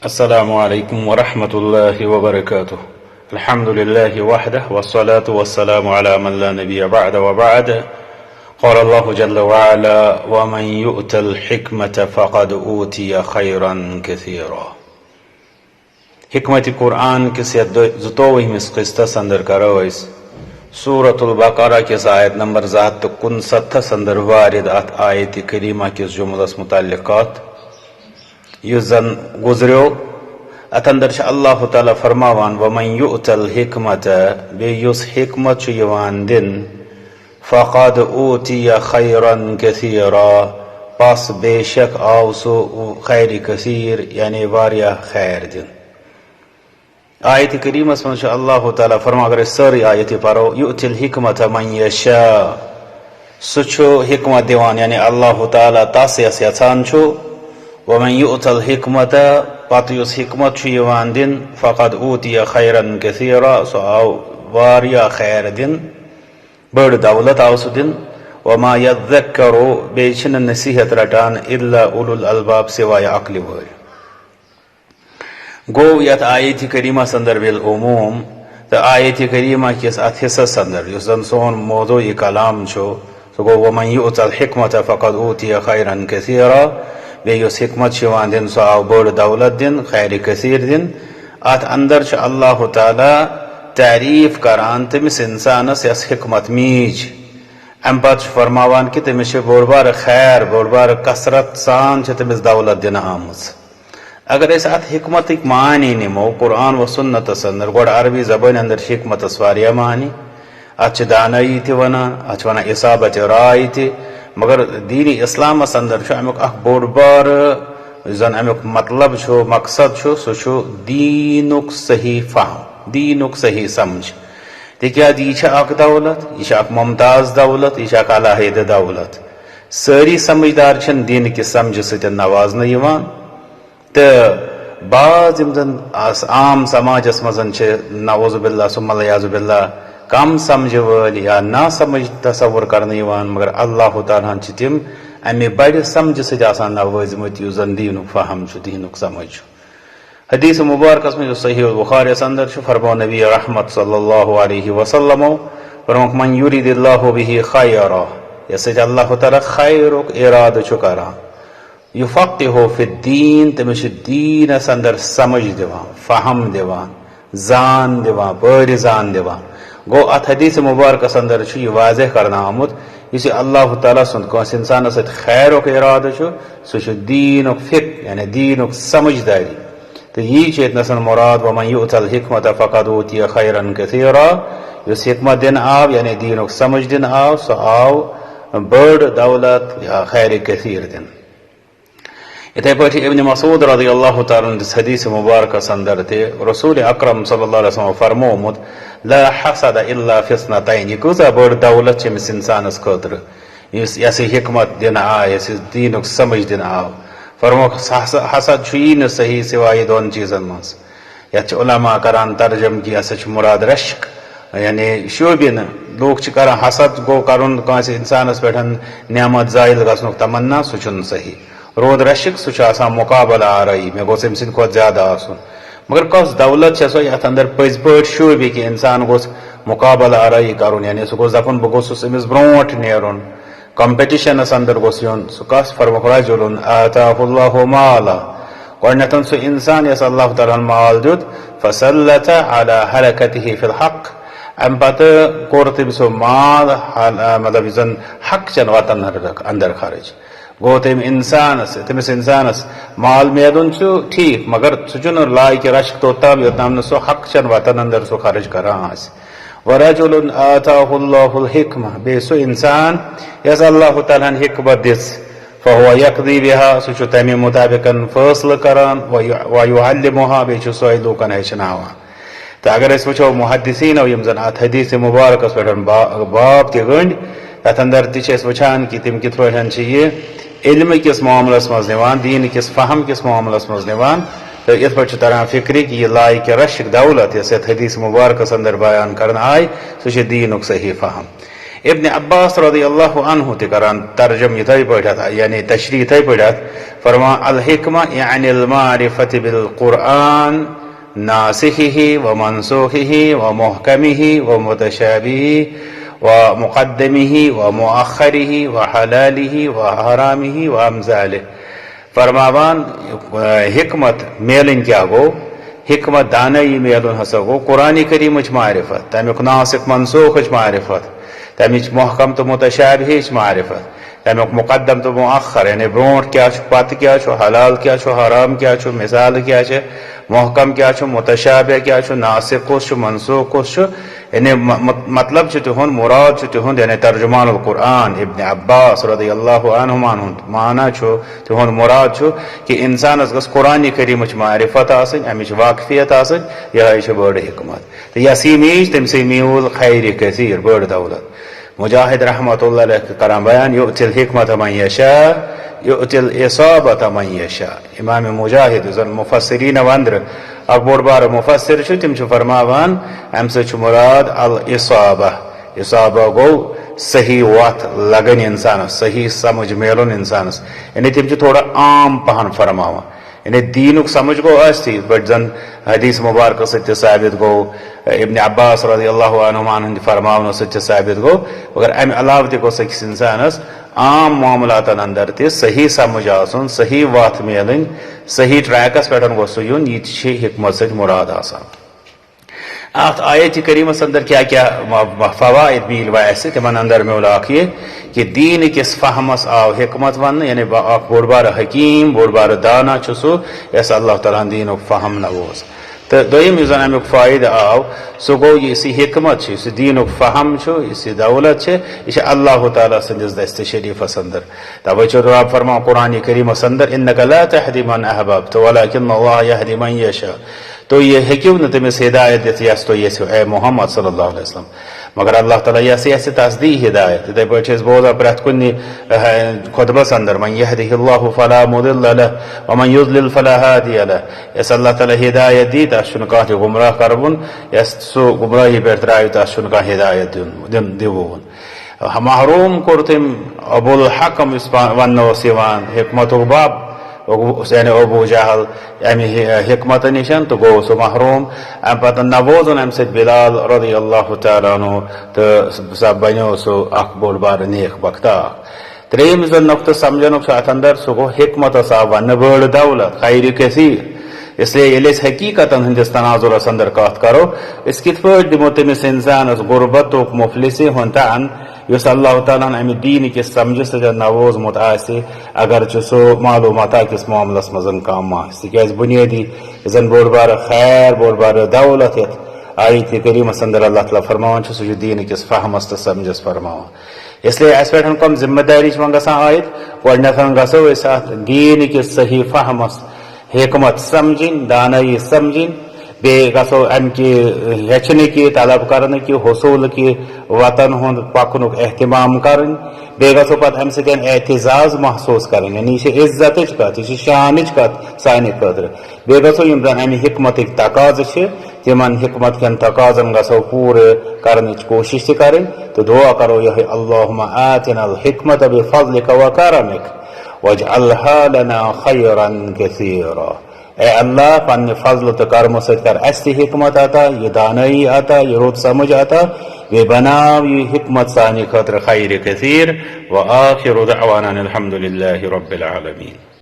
अस्सलामु अलैकुम व रहमतुल्लाहि व बरकातुहू। अल्हम्दुलिल्लाहि वहदह वस्सलातु वस्सलामु अला मन ला नबिय्य बअद व बअद। क़ाल अल्लाहु जल्ल व अला व मन यु'तल हिकमत फ़क़द ऊतिय खैरन कसीरा। हिकमत कुरान किस 22 क़िस्तस अंदर करो इस सूरतुल बक़रा किस आयत नंबर 59 अंदर वारिद अत आयत करीमा किस जुमलस मुतल्लिक़ात युस जन गुजरियो अत अंदर अल्लाह ताला फरमावान वमन यु'तल हिकमत बे युस हिकमत दिन फ़क़द ऊतिय खैरन कसीरा पस बेशक आव सो खैर कसीर यानी वारिया खैर दिन। आयत करीमस में अल्लाह ताला फरमा अगर सारी आयत परो यु'तिल हिकमत मन यशा सुछो हिकमत दिवान यानी अल्लाह ताला तस यस यछान छो वमन यु'तल हिकमत पत युस हिकमत दिन फ़क़द ऊतिय खैरन कसीरा सो आव वारिया खैर दिन बड़ दौलत आव सो दिन वमा यज़्ज़करु बेछन नसीहत रटान इल्ला उलुल अलबाब सिवाय अक्ल वाल। गो यत आयत करीमा संदर बिल उमूम तो आयत करीमा किस अत हिस्सस अंदर युस जन सोन मौज़ूई कलाम छो सो गो वमन यु'तल हिकमत फ़क़द ऊतिय खैरन कसीरा बे युस हिकमत दिन सो आव बड़ दौलत दिन खैर कसीर दिन। अत अंदर अल्लाह ताला तारीफ करान तमिस इंसानस यस हिकमत मीज अम पत फरमावान कि तमिस बोड़ बार खैर बोड़ बार कसरत सान तमिस दौलत दिन आमज। अगर इस अत हिकमत मानी निमो कुरान व सुन्नत अंदर गोड़ अरबी जबान अंदर हिकमत वारिया मानी अच दानई ति वनान अच वन इसाबत राय ति मगर दीनी इस्लाम अंदर अमुक बोड़ बार जन अमुक मतलब छो मकसद छो सो दीनुक सही फहम दीनुक सही समझ तिकाज यह दौलत यह मुमताज दौलत यह अलाहिद दौलत सारी समझदार दीन कि समझ सतन नवाजन तो बाज आम समाजस मजन नवजुबिल्ला सुम्मलियाजुबिल्ला कम समझ वाल या ना समझ तसव्वुर करने मगर अल्लाह ताला तिम अमे बड़ समझ सतन नवाजमत युस जन दीनुक फहम दीनुक समझ। हदीस मुबारकस में जो सही बुखारी अंदर फरमा नबी रहमत सल्लल्लाहु अलैहि वसल्लम फरमाक मन युरिदिल्लाहु बिही खैरा यस अल्लाह ताला खैरुक इराद करा युफ़क़्क़िहु फ़िद्दीन तमिस दीनस अंदर समझ दिवान फहम दिवान जान दिवान बड़ जान दिवान। गो अत हदीस मुबारकस अंदर यह वाज़ेह करना आमुत इस अल्लाह ताला सुन कस इंसान सत खैरुक इराद सह दीनुक फ़िक़्ह यानी दीनुक समझदारी तो यह चेतनसन मुराद वमन यु'तल हिकमत फ़क़द ऊतिय खैरन कसीरा युस हिकमत दिन आव यानी दीनुक समझ दिन आव सो आव बड़ दौलत या खैर कसीर दिन। इथे पे इब्न मसूद रज़ियल्लाहु ताला अन्हु हदीस मुबारकस अंदर थे रसूल अकरम सल्लल्लाहु अलैहि वसल्लम फरमोमुत ला हसद इल्ला फिस्नतैन कूसा बड़ दौलत अमिस इंसानस खतर यस हिकमत दिन आव यस दीनुक समझ दिन आव फरमो हसद न सही सिवाय दोन चीजन मज यथ उलमा करान तर्जम कि हस मुराद रश्क यानी शोबिन लोग कर हसद गो कर इंसानस पे नेमत जायल गनुक तमन्ना सह सही रोद रशिक सह मुकाबला आरई मे गोस अम सद ज्यादा आसन मगर कस दौलत सो ये अंदर पज पे शोबि कि इंसान गोस मुकाबला आरई कर यानी सह गोस दपन बह गोस अमिस ब्रोट नेरुन कॉम्पिटिशनस अंदर गोस योन सह कस फरमुक रजुलुन आताहुल्लाहु माला गोडनतन सह इंसान यस अल्लाह ताला माल दुत फसल्लत अला हरकतिही फिल हक अम पत कोर तमिस माल मतलब जन हक चन वतन अंदर खर्च गो तमिस इंसानस माल मेदुन ठीक मगर सह लायक रश्क तोताम योताम सह हक चन वतन अंदर सह खर्च करान वरजुलुन आताहुल्लाहुल हिकमा बे सो इंसान यस अल्लाह ताला हिकमत दिस फहुव यक़दी बिहा सह तमे मुताबिकन फैसला करान व युअल्लिमुहा बे सह लूकन हेचनावान। तो अगर वो मुहद्दिसीन यम जन अत हदीस मुबारकस पे बाब त गंड तथ अंदर वान कि तम कित पे इल्म किस मामलस मज निवान दीन किस फहम किस मामलस मज निवान तो इत पे तरह फिक्र कि यह लायक रश्क दौलत यस हदीस मुबारकस अंदर बयान करना आय सह दीनुक सही फहम। इब्न अब्बास रज़ियल्लाहु अन्हु ते करान तर्जम इथै पढ़त यानी तशरीह इथै पढ़त फरमा अल हिकमा यानी अल मारिफत बिल कुरान नासिखिही व मनसूखिही व मुहकमिही व मुतशाबिही व मुक़द्दमिही व मुअख्खरिही व हलालिही व हरामिही व अमज़ालिही। फरमावान हिकमत मेलन क्या गो, हिकमत दानई मेलन हसा गो कुरान करीम मारिफत, तमिक नासिख मनसूख मारिफत, तमिच मुहकम तो मुतशाबिह मारिफत, तमिक मुक़द्दम तो मुअख्खर यानी ब्रोट क्या पत क्या हलाल क्या हराम क्या मिसाल क्या मुहकम क्या मुतशाबिह क्या नासिख कुछ मनसूख कुछ यानी मतलब तुहद मुराद तुहद यानी तर्जुमान कुरान इब्न अब्बास रज़ियल्लाहु अन्हुमा माना तुहद मुराद कि इंसानस गस कुरान करीम मारिफत अमिच वाकफियत यह बड़ हिकमत तो यह मीज तम मील खैर कसीर बड़ दौलत। मुजाहिद रहमतुल्लाह अलैह करान बयान युतिल हिकमत मन यशा युतिल इसाबत मन यशा। इमाम मुजाहिद जन मुफस्सिरीन वंद्र अक बोड़ बार मुफस्सिर तम फरमावान अम सच मुराद अल इसाबा, इसाबा गो सही वत लगन इंसानस, सही समझ मेलन इंसानस यानी तम थोड़ा आम पहन फरमावा यानी दीनुक समझ गो अस्ति बट जन हदीस मुबारक सत्य साबित गो इब्न अब्बास रज़ियल्लाहु अन्हुमा फरमावन सत्य साबित गो मगर अम अलाव ते गो अकिस इंसानस आम मामलातन अंदर ते सही समझ आसन, सही वत मेलन, सही ट्रैकस पे गो सह युन यह हिकमत सत मुराद आसान। अत आयत करीमस अंदर क्या क्या फवाइद मिल वैसे तिमन अंदर मोल ये कि दीन किस फहमस आव हिकमत वन यानी बोड़ बार हकीम बोड़ बार दाना सह यस अल्लाह ताला दीन फहम नवोस। तो दोम जन अमुक फायद आव सह गो यह हिकमत दीन फहम यह दौलत यह अल्लाह ताला सदिस दस्त शरीफस अंदर। तवे रब फरमा कुरान करीमस अंदर इन्नका ला तहदी मन अहबब्त वलाकिन्न अल्लाह यहदी मन यशा। तो ये हेक्यू न तमिस हिदायत दित यस तो ये ए मोहम्मद सल्लल्लाहु अलैहि वसल्लम मगर अल्लाह ताला यस यस तस्दी हिदायत इथे पे बोला प्रत कुन खुतबस अंदर मन यहदिहिल्लाहु फला मुदिल्ल लह व मन युद्लिल फला हादिय लह। यस अल्लाह ताला हिदायत दी तशुन का गुमराह करबुन यस सो गुमराही पे त्राय तशुन का हिदायत दिवुन महरूम कुरतिम अबुल हकम वन वसिवान हिकमत बाब यानी अबू जहल अमि हिकमत निशन तो गो सो महरूम अम पत नवोजन अम सत बिलाल रज़ियल्लाहु तआला अन्हु तो सब बनो सो अख बोड़ बार नेक बख्ता। त्रेम जन नुक्ता समझन अत अंदर सो गो हिकमत वन बड़ दौलत खैर कसीर। इसलिए ये हकीकत हंदिस तनाजुरस अंदर कत करो इस कित पे दिमो तमिस इंसानस गुरबत मुफलिस हन युस अल्लाह ताला अमि दीन किस समझ से नवोज मुत अगर सो मालूमात किस मामलस मजन कम तिक बुनियादी जन बोड़ बार खैर बोड़ बार दौलत ये आयत करीमस अंदर अल्लाह ताला फरमान सह दीन किस फहमस तो समझस फरमान। इसलिए अस पे कम जिम्मेदारी वन आयत गो गो दीन किस सही फहमस हिकमत समझिन दानई समझिन बे गो अमि हेचन की तलब कर कि हसूल की वतन हुंद पकन एहतमाम कर बे गो पे अम एतजाज महसूस कर यानी यह इज्जत कत यह शान कत सानि खतर बे गो यम जन अमि हिकमत तकाज तिमन हिकमत कन तकाजन गो पूरे करने कोशिश कर तो दुआ करो यह अल्लाहुम्मा आतिनल हिकमत बिफज़लिक व करमिक वजअलहा लना खैरन कसीरा। ए अल्लाह पन्ने फजल तो कर्म सत कर अस्ति हिकमत आता ये दानई आता ये रुत समझ आता वे बनाव ये हिकमत सानी खतर खैर कसीर। व आखिरु दअवाना अल्हम्दुलिल्लाहि रब्बिल आलमीन।